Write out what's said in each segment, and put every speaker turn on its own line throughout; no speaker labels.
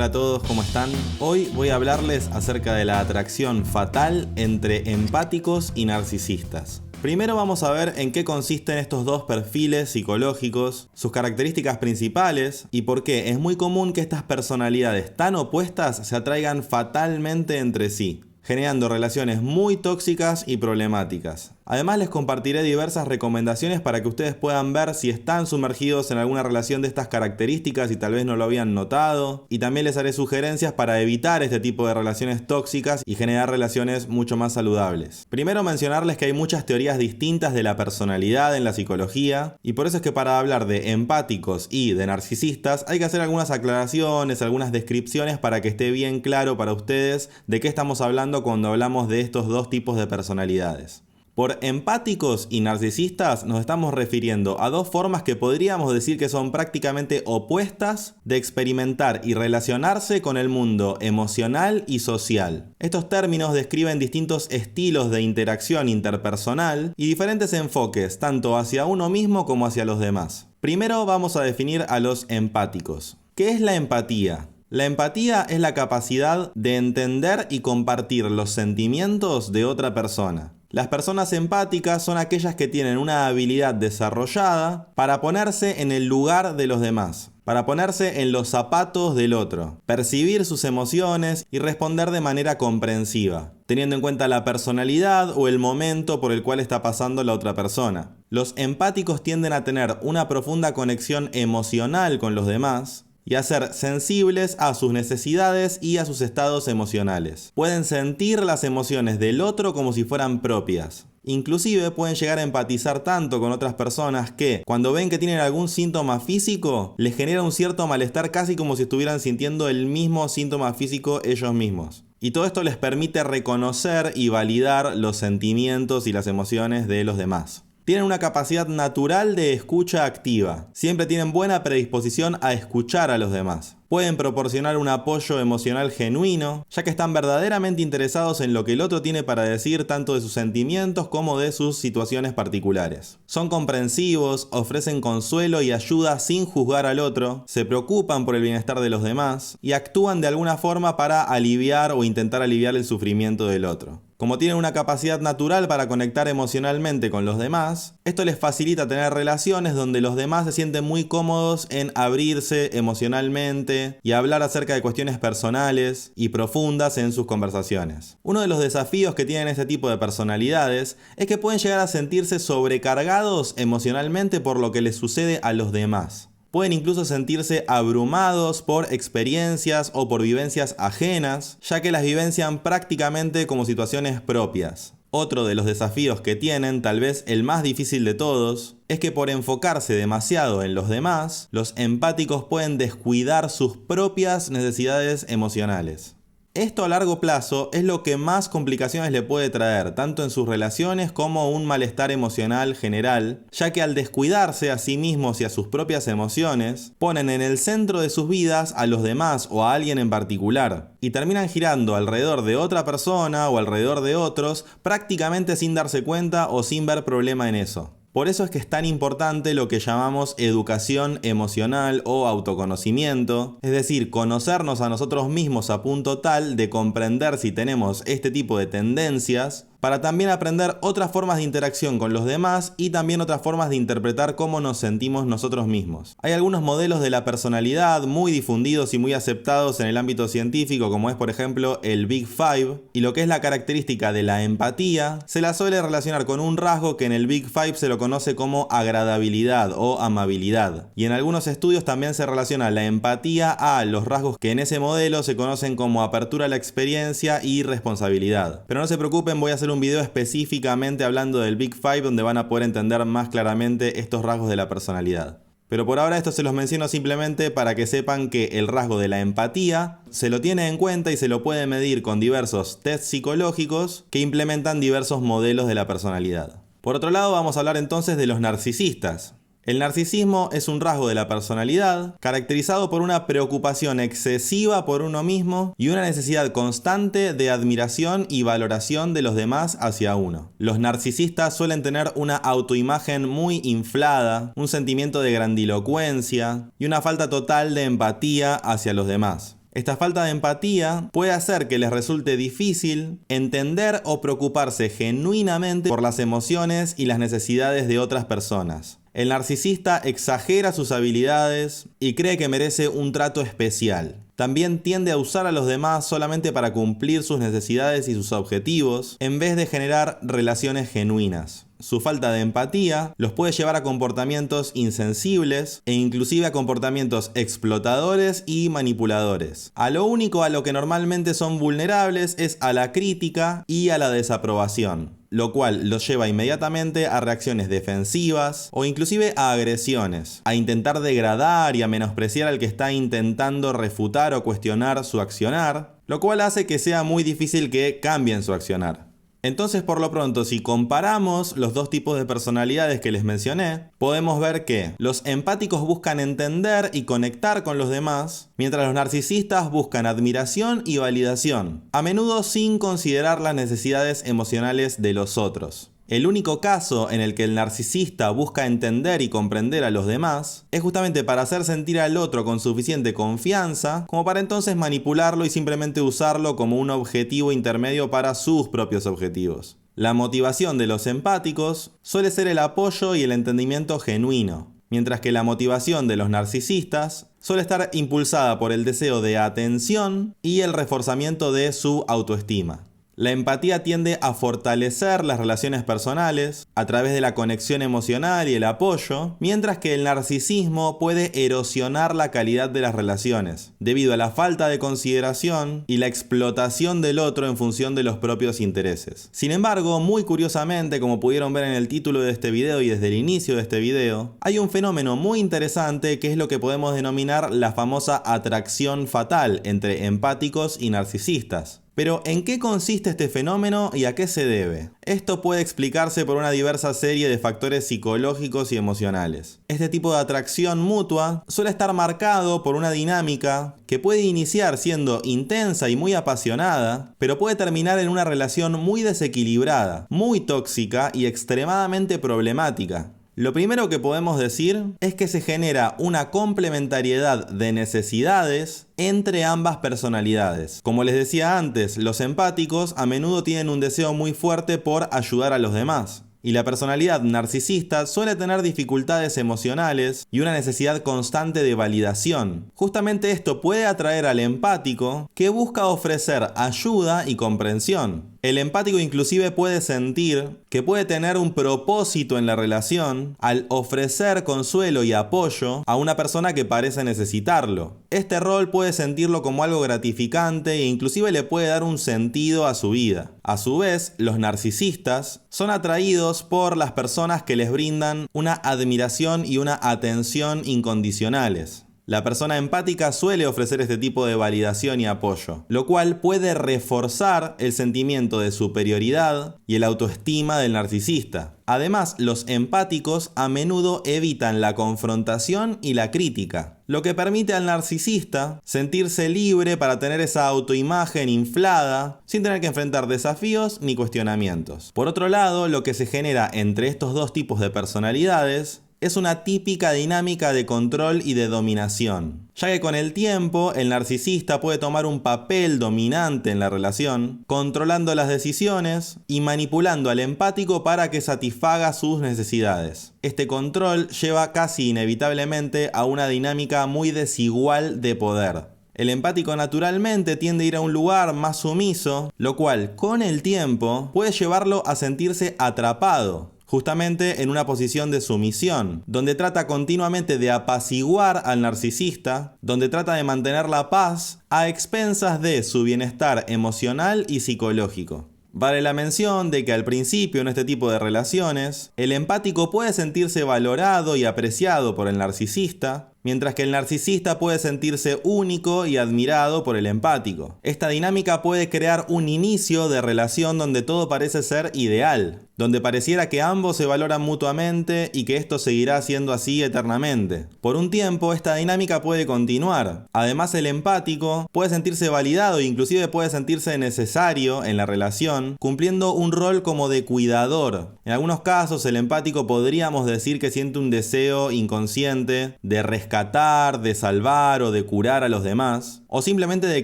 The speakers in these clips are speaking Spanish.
Hola a todos, ¿cómo están? Hoy voy a hablarles acerca de la atracción fatal entre empáticos y narcisistas. Primero vamos a ver en qué consisten estos dos perfiles psicológicos, sus características principales y por qué es muy común que estas personalidades tan opuestas se atraigan fatalmente entre sí, generando relaciones muy tóxicas y problemáticas. Además les compartiré diversas recomendaciones para que ustedes puedan ver si están sumergidos en alguna relación de estas características y tal vez no lo habían notado. Y también les haré sugerencias para evitar este tipo de relaciones tóxicas y generar relaciones mucho más saludables. Primero mencionarles que hay muchas teorías distintas de la personalidad en la psicología y por eso es que para hablar de empáticos y de narcisistas hay que hacer algunas aclaraciones, algunas descripciones para que esté bien claro para ustedes de qué estamos hablando cuando hablamos de estos dos tipos de personalidades. Por empáticos y narcisistas nos estamos refiriendo a dos formas que podríamos decir que son prácticamente opuestas de experimentar y relacionarse con el mundo emocional y social. Estos términos describen distintos estilos de interacción interpersonal y diferentes enfoques tanto hacia uno mismo como hacia los demás. Primero vamos a definir a los empáticos. ¿Qué es la empatía? La empatía es la capacidad de entender y compartir los sentimientos de otra persona. Las personas empáticas son aquellas que tienen una habilidad desarrollada para ponerse en el lugar de los demás, para ponerse en los zapatos del otro, percibir sus emociones y responder de manera comprensiva, teniendo en cuenta la personalidad o el momento por el cual está pasando la otra persona. Los empáticos tienden a tener una profunda conexión emocional con los demás y a ser sensibles a sus necesidades y a sus estados emocionales. Pueden sentir las emociones del otro como si fueran propias. Inclusive pueden llegar a empatizar tanto con otras personas que, cuando ven que tienen algún síntoma físico, les genera un cierto malestar casi como si estuvieran sintiendo el mismo síntoma físico ellos mismos. Y todo esto les permite reconocer y validar los sentimientos y las emociones de los demás. Tienen una capacidad natural de escucha activa. Siempre tienen buena predisposición a escuchar a los demás. Pueden proporcionar un apoyo emocional genuino, ya que están verdaderamente interesados en lo que el otro tiene para decir tanto de sus sentimientos como de sus situaciones particulares. Son comprensivos, ofrecen consuelo y ayuda sin juzgar al otro, se preocupan por el bienestar de los demás y actúan de alguna forma para aliviar o intentar aliviar el sufrimiento del otro. Como tienen una capacidad natural para conectar emocionalmente con los demás, esto les facilita tener relaciones donde los demás se sienten muy cómodos en abrirse emocionalmente y hablar acerca de cuestiones personales y profundas en sus conversaciones. Uno de los desafíos que tienen este tipo de personalidades es que pueden llegar a sentirse sobrecargados emocionalmente por lo que les sucede a los demás. Pueden incluso sentirse abrumados por experiencias o por vivencias ajenas, ya que las vivencian prácticamente como situaciones propias. Otro de los desafíos que tienen, tal vez el más difícil de todos, es que por enfocarse demasiado en los demás, los empáticos pueden descuidar sus propias necesidades emocionales. Esto a largo plazo es lo que más complicaciones le puede traer, tanto en sus relaciones como un malestar emocional general, ya que al descuidarse a sí mismos y a sus propias emociones, ponen en el centro de sus vidas a los demás o a alguien en particular, y terminan girando alrededor de otra persona o alrededor de otros, prácticamente sin darse cuenta o sin ver problema en eso. Por eso es que es tan importante lo que llamamos educación emocional o autoconocimiento, es decir, conocernos a nosotros mismos a punto tal de comprender si tenemos este tipo de tendencias, para también aprender otras formas de interacción con los demás y también otras formas de interpretar cómo nos sentimos nosotros mismos. Hay algunos modelos de la personalidad muy difundidos y muy aceptados en el ámbito científico, como es por ejemplo el Big Five, y lo que es la característica de la empatía se la suele relacionar con un rasgo que en el Big Five se lo conoce como agradabilidad o amabilidad. Y en algunos estudios también se relaciona la empatía a los rasgos que en ese modelo se conocen como apertura a la experiencia y responsabilidad. Pero no se preocupen, voy a hacer un video específicamente hablando del Big Five donde van a poder entender más claramente estos rasgos de la personalidad. Pero por ahora esto se los menciono simplemente para que sepan que el rasgo de la empatía se lo tiene en cuenta y se lo puede medir con diversos tests psicológicos que implementan diversos modelos de la personalidad. Por otro lado, vamos a hablar entonces de los narcisistas. El narcisismo es un rasgo de la personalidad caracterizado por una preocupación excesiva por uno mismo y una necesidad constante de admiración y valoración de los demás hacia uno. Los narcisistas suelen tener una autoimagen muy inflada, un sentimiento de grandilocuencia y una falta total de empatía hacia los demás. Esta falta de empatía puede hacer que les resulte difícil entender o preocuparse genuinamente por las emociones y las necesidades de otras personas. El narcisista exagera sus habilidades y cree que merece un trato especial. También tiende a usar a los demás solamente para cumplir sus necesidades y sus objetivos, en vez de generar relaciones genuinas. Su falta de empatía los puede llevar a comportamientos insensibles e inclusive a comportamientos explotadores y manipuladores. A lo único a lo que normalmente son vulnerables es a la crítica y a la desaprobación, lo cual los lleva inmediatamente a reacciones defensivas o inclusive a agresiones, a intentar degradar y a menospreciar al que está intentando refutar o cuestionar su accionar, lo cual hace que sea muy difícil que cambien su accionar. Entonces, por lo pronto, si comparamos los dos tipos de personalidades que les mencioné, podemos ver que los empáticos buscan entender y conectar con los demás, mientras los narcisistas buscan admiración y validación, a menudo sin considerar las necesidades emocionales de los otros. El único caso en el que el narcisista busca entender y comprender a los demás es justamente para hacer sentir al otro con suficiente confianza como para entonces manipularlo y simplemente usarlo como un objetivo intermedio para sus propios objetivos. La motivación de los empáticos suele ser el apoyo y el entendimiento genuino, mientras que la motivación de los narcisistas suele estar impulsada por el deseo de atención y el reforzamiento de su autoestima. La empatía tiende a fortalecer las relaciones personales a través de la conexión emocional y el apoyo, mientras que el narcisismo puede erosionar la calidad de las relaciones, debido a la falta de consideración y la explotación del otro en función de los propios intereses. Sin embargo, muy curiosamente, como pudieron ver en el título de este video y desde el inicio de este video, hay un fenómeno muy interesante que es lo que podemos denominar la famosa atracción fatal entre empáticos y narcisistas. Pero, ¿en qué consiste este fenómeno y a qué se debe? Esto puede explicarse por una diversa serie de factores psicológicos y emocionales. Este tipo de atracción mutua suele estar marcado por una dinámica que puede iniciar siendo intensa y muy apasionada, pero puede terminar en una relación muy desequilibrada, muy tóxica y extremadamente problemática. Lo primero que podemos decir es que se genera una complementariedad de necesidades entre ambas personalidades. Como les decía antes, los empáticos a menudo tienen un deseo muy fuerte por ayudar a los demás. Y la personalidad narcisista suele tener dificultades emocionales y una necesidad constante de validación. Justamente esto puede atraer al empático, que busca ofrecer ayuda y comprensión. El empático inclusive puede sentir que puede tener un propósito en la relación al ofrecer consuelo y apoyo a una persona que parece necesitarlo. Este rol puede sentirlo como algo gratificante e inclusive le puede dar un sentido a su vida. A su vez, los narcisistas son atraídos por las personas que les brindan una admiración y una atención incondicionales. La persona empática suele ofrecer este tipo de validación y apoyo, lo cual puede reforzar el sentimiento de superioridad y el autoestima del narcisista. Además, los empáticos a menudo evitan la confrontación y la crítica, lo que permite al narcisista sentirse libre para tener esa autoimagen inflada sin tener que enfrentar desafíos ni cuestionamientos. Por otro lado, lo que se genera entre estos dos tipos de personalidades es una típica dinámica de control y de dominación, ya que con el tiempo el narcisista puede tomar un papel dominante en la relación, controlando las decisiones y manipulando al empático para que satisfaga sus necesidades. Este control lleva casi inevitablemente a una dinámica muy desigual de poder. El empático naturalmente tiende a ir a un lugar más sumiso, lo cual con el tiempo puede llevarlo a sentirse atrapado, justamente en una posición de sumisión, donde trata continuamente de apaciguar al narcisista, donde trata de mantener la paz a expensas de su bienestar emocional y psicológico. Vale la mención de que al principio en este tipo de relaciones, el empático puede sentirse valorado y apreciado por el narcisista, mientras que el narcisista puede sentirse único y admirado por el empático. Esta dinámica puede crear un inicio de relación donde todo parece ser ideal, donde pareciera que ambos se valoran mutuamente y que esto seguirá siendo así eternamente. Por un tiempo, esta dinámica puede continuar. Además, el empático puede sentirse validado e inclusive puede sentirse necesario en la relación, cumpliendo un rol como de cuidador. En algunos casos, el empático podríamos decir que siente un deseo inconsciente de rescatar rescatar, de salvar o de curar a los demás, o simplemente de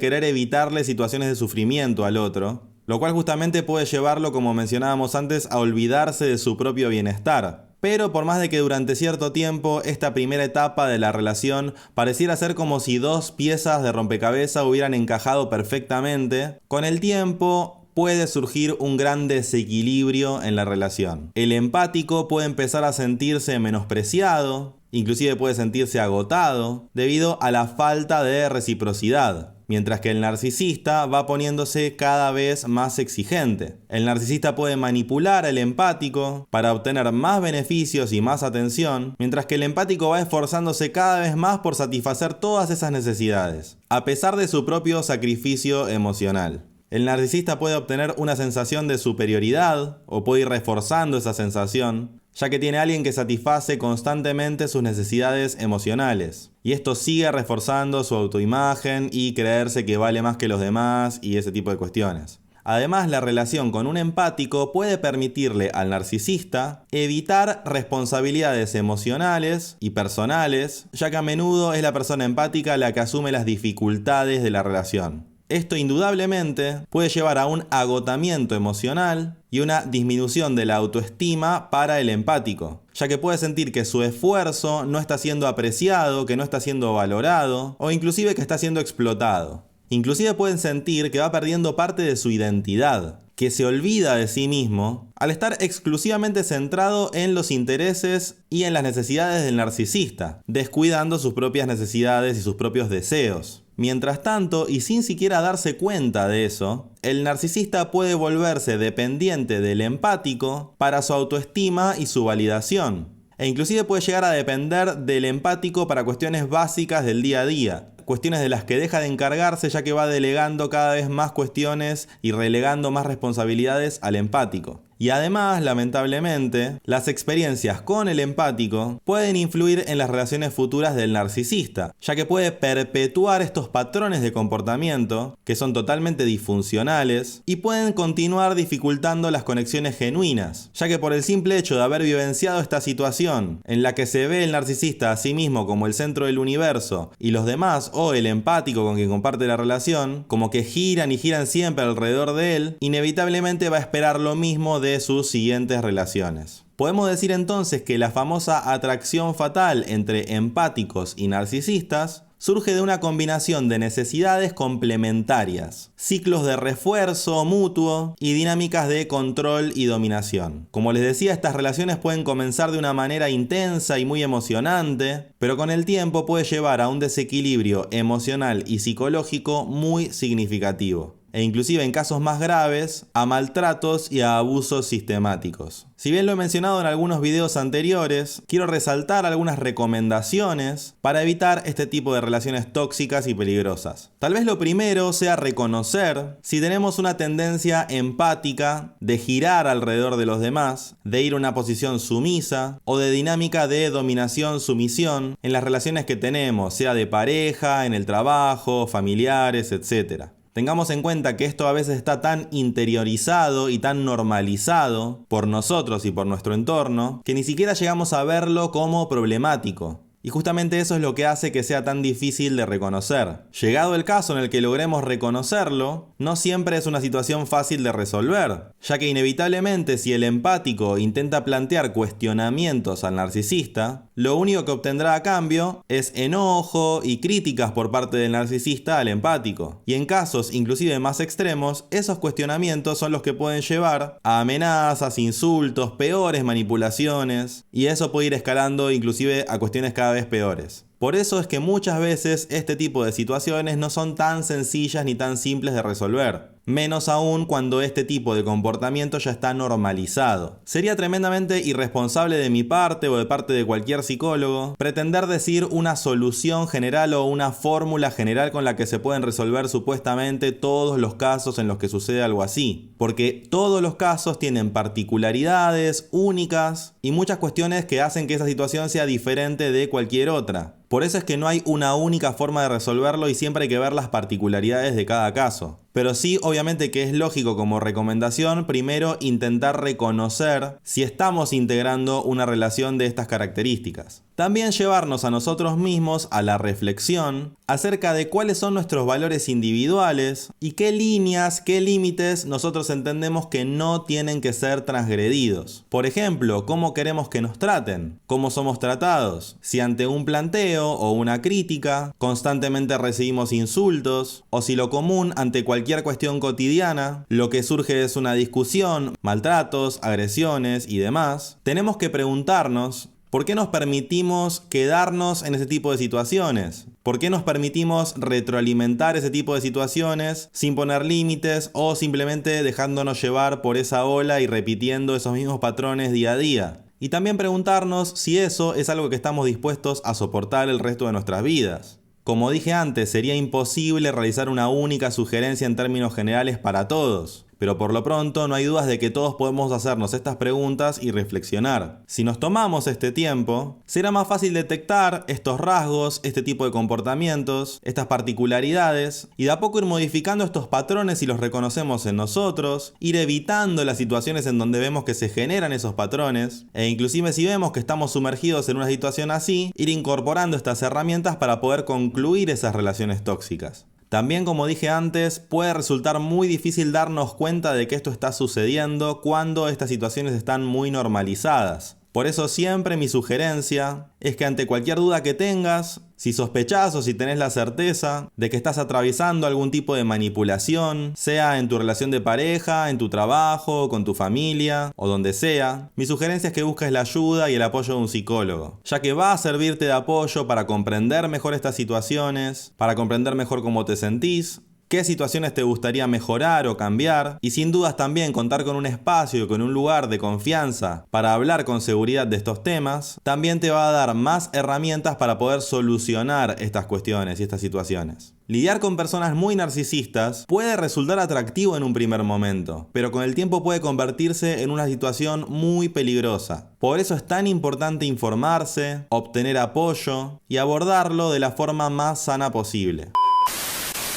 querer evitarle situaciones de sufrimiento al otro, lo cual justamente puede llevarlo, como mencionábamos antes, a olvidarse de su propio bienestar. Pero por más de que durante cierto tiempo esta primera etapa de la relación pareciera ser como si dos piezas de rompecabezas hubieran encajado perfectamente, con el tiempo puede surgir un gran desequilibrio en la relación. El empático puede empezar a sentirse menospreciado, inclusive puede sentirse agotado, debido a la falta de reciprocidad. Mientras que el narcisista va poniéndose cada vez más exigente. El narcisista puede manipular al empático para obtener más beneficios y más atención, mientras que el empático va esforzándose cada vez más por satisfacer todas esas necesidades, a pesar de su propio sacrificio emocional. El narcisista puede obtener una sensación de superioridad o puede ir reforzando esa sensación, ya que tiene a alguien que satisface constantemente sus necesidades emocionales. Y esto sigue reforzando su autoimagen y creerse que vale más que los demás y ese tipo de cuestiones. Además, la relación con un empático puede permitirle al narcisista evitar responsabilidades emocionales y personales, ya que a menudo es la persona empática la que asume las dificultades de la relación. Esto indudablemente puede llevar a un agotamiento emocional y una disminución de la autoestima para el empático, ya que puede sentir que su esfuerzo no está siendo apreciado, que no está siendo valorado o inclusive que está siendo explotado. Inclusive pueden sentir que va perdiendo parte de su identidad, que se olvida de sí mismo al estar exclusivamente centrado en los intereses y en las necesidades del narcisista, descuidando sus propias necesidades y sus propios deseos. Mientras tanto, y sin siquiera darse cuenta de eso, el narcisista puede volverse dependiente del empático para su autoestima y su validación. E inclusive puede llegar a depender del empático para cuestiones básicas del día a día. Cuestiones de las que deja de encargarse ya que va delegando cada vez más cuestiones y relegando más responsabilidades al empático. Y además, lamentablemente, las experiencias con el empático pueden influir en las relaciones futuras del narcisista, ya que puede perpetuar estos patrones de comportamiento que son totalmente disfuncionales y pueden continuar dificultando las conexiones genuinas, ya que por el simple hecho de haber vivenciado esta situación en la que se ve el narcisista a sí mismo como el centro del universo y los demás o el empático con quien comparte la relación, como que giran y giran siempre alrededor de él, inevitablemente va a esperar lo mismo de sus siguientes relaciones. Podemos decir entonces que la famosa atracción fatal entre empáticos y narcisistas surge de una combinación de necesidades complementarias, ciclos de refuerzo mutuo y dinámicas de control y dominación. Como les decía, estas relaciones pueden comenzar de una manera intensa y muy emocionante, pero con el tiempo puede llevar a un desequilibrio emocional y psicológico muy significativo, e inclusive en casos más graves, a maltratos y a abusos sistemáticos. Si bien lo he mencionado en algunos videos anteriores, quiero resaltar algunas recomendaciones para evitar este tipo de relaciones tóxicas y peligrosas. Tal vez lo primero sea reconocer si tenemos una tendencia empática de girar alrededor de los demás, de ir a una posición sumisa o de dinámica de dominación-sumisión en las relaciones que tenemos, sea de pareja, en el trabajo, familiares, etc. Tengamos en cuenta que esto a veces está tan interiorizado y tan normalizado por nosotros y por nuestro entorno que ni siquiera llegamos a verlo como problemático. Y justamente eso es lo que hace que sea tan difícil de reconocer. Llegado el caso en el que logremos reconocerlo, no siempre es una situación fácil de resolver, ya que inevitablemente si el empático intenta plantear cuestionamientos al narcisista, lo único que obtendrá a cambio es enojo y críticas por parte del narcisista al empático. Y en casos inclusive más extremos, esos cuestionamientos son los que pueden llevar a amenazas, insultos, peores manipulaciones, y eso puede ir escalando inclusive a cuestiones cada vez peores. Por eso es que muchas veces este tipo de situaciones no son tan sencillas ni tan simples de resolver. Menos aún cuando este tipo de comportamiento ya está normalizado. Sería tremendamente irresponsable de mi parte o de parte de cualquier psicólogo pretender decir una solución general o una fórmula general con la que se pueden resolver supuestamente todos los casos en los que sucede algo así. Porque todos los casos tienen particularidades únicas y muchas cuestiones que hacen que esa situación sea diferente de cualquier otra. Por eso es que no hay una única forma de resolverlo y siempre hay que ver las particularidades de cada caso. Pero sí, obviamente que es lógico como recomendación, primero intentar reconocer si estamos integrando una relación de estas características. También llevarnos a nosotros mismos a la reflexión acerca de cuáles son nuestros valores individuales y qué líneas, qué límites nosotros entendemos que no tienen que ser transgredidos. Por ejemplo, cómo queremos que nos traten, cómo somos tratados, si ante un planteo o una crítica constantemente recibimos insultos, o si lo común ante cualquier cuestión cotidiana, lo que surge es una discusión, maltratos, agresiones y demás. Tenemos que preguntarnos: ¿por qué nos permitimos quedarnos en ese tipo de situaciones? ¿Por qué nos permitimos retroalimentar ese tipo de situaciones sin poner límites o simplemente dejándonos llevar por esa ola y repitiendo esos mismos patrones día a día? Y también preguntarnos si eso es algo que estamos dispuestos a soportar el resto de nuestras vidas. Como dije antes, sería imposible realizar una única sugerencia en términos generales para todos. Pero por lo pronto no hay dudas de que todos podemos hacernos estas preguntas y reflexionar. Si nos tomamos este tiempo, será más fácil detectar estos rasgos, este tipo de comportamientos, estas particularidades, y de a poco ir modificando estos patrones si los reconocemos en nosotros, ir evitando las situaciones en donde vemos que se generan esos patrones, e inclusive si vemos que estamos sumergidos en una situación así, ir incorporando estas herramientas para poder concluir esas relaciones tóxicas. También, como dije antes, puede resultar muy difícil darnos cuenta de que esto está sucediendo cuando estas situaciones están muy normalizadas. Por eso siempre mi sugerencia es que ante cualquier duda que tengas, si sospechás o si tenés la certeza de que estás atravesando algún tipo de manipulación, sea en tu relación de pareja, en tu trabajo, con tu familia o donde sea, mi sugerencia es que busques la ayuda y el apoyo de un psicólogo, ya que va a servirte de apoyo para comprender mejor estas situaciones, para comprender mejor cómo te sentís, qué situaciones te gustaría mejorar o cambiar, y sin dudas también contar con un espacio y con un lugar de confianza para hablar con seguridad de estos temas, también te va a dar más herramientas para poder solucionar estas cuestiones y estas situaciones. Lidiar con personas muy narcisistas puede resultar atractivo en un primer momento, pero con el tiempo puede convertirse en una situación muy peligrosa. Por eso es tan importante informarse, obtener apoyo y abordarlo de la forma más sana posible.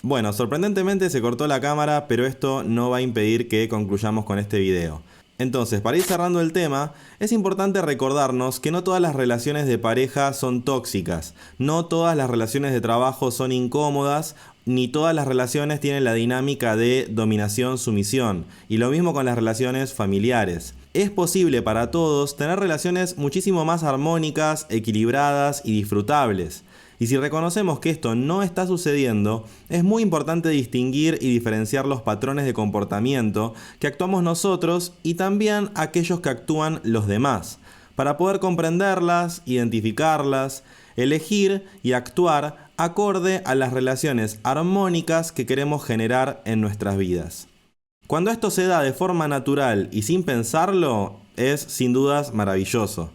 Bueno, sorprendentemente se cortó la cámara, pero esto no va a impedir que concluyamos con este video. Entonces, para ir cerrando el tema, es importante recordarnos que no todas las relaciones de pareja son tóxicas, no todas las relaciones de trabajo son incómodas, ni todas las relaciones tienen la dinámica de dominación-sumisión, y lo mismo con las relaciones familiares. Es posible para todos tener relaciones muchísimo más armónicas, equilibradas y disfrutables. Y si reconocemos que esto no está sucediendo, es muy importante distinguir y diferenciar los patrones de comportamiento que actuamos nosotros y también aquellos que actúan los demás, para poder comprenderlas, identificarlas, elegir y actuar acorde a las relaciones armónicas que queremos generar en nuestras vidas. Cuando esto se da de forma natural y sin pensarlo, es sin dudas maravilloso.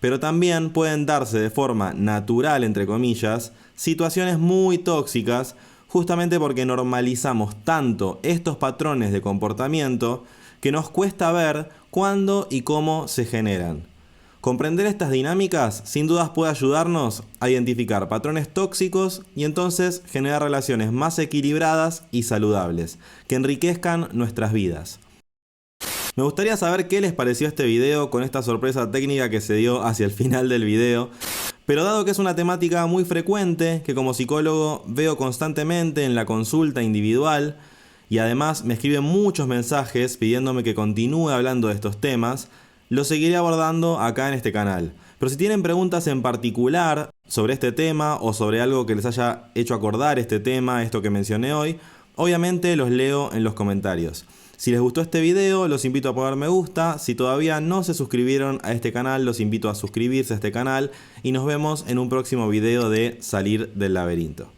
Pero también pueden darse de forma natural, entre comillas, situaciones muy tóxicas, justamente porque normalizamos tanto estos patrones de comportamiento que nos cuesta ver cuándo y cómo se generan. Comprender estas dinámicas sin dudas puede ayudarnos a identificar patrones tóxicos y entonces generar relaciones más equilibradas y saludables, que enriquezcan nuestras vidas. Me gustaría saber qué les pareció este video con esta sorpresa técnica que se dio hacia el final del video. Pero dado que es una temática muy frecuente, que como psicólogo veo constantemente en la consulta individual, y además me escriben muchos mensajes pidiéndome que continúe hablando de estos temas, lo seguiré abordando acá en este canal. Pero si tienen preguntas en particular sobre este tema o sobre algo que les haya hecho acordar este tema, esto que mencioné hoy, obviamente los leo en los comentarios. Si les gustó este video, los invito a poner me gusta. Si todavía no se suscribieron a este canal, los invito a suscribirse a este canal. Y nos vemos en un próximo video de Salir del Laberinto.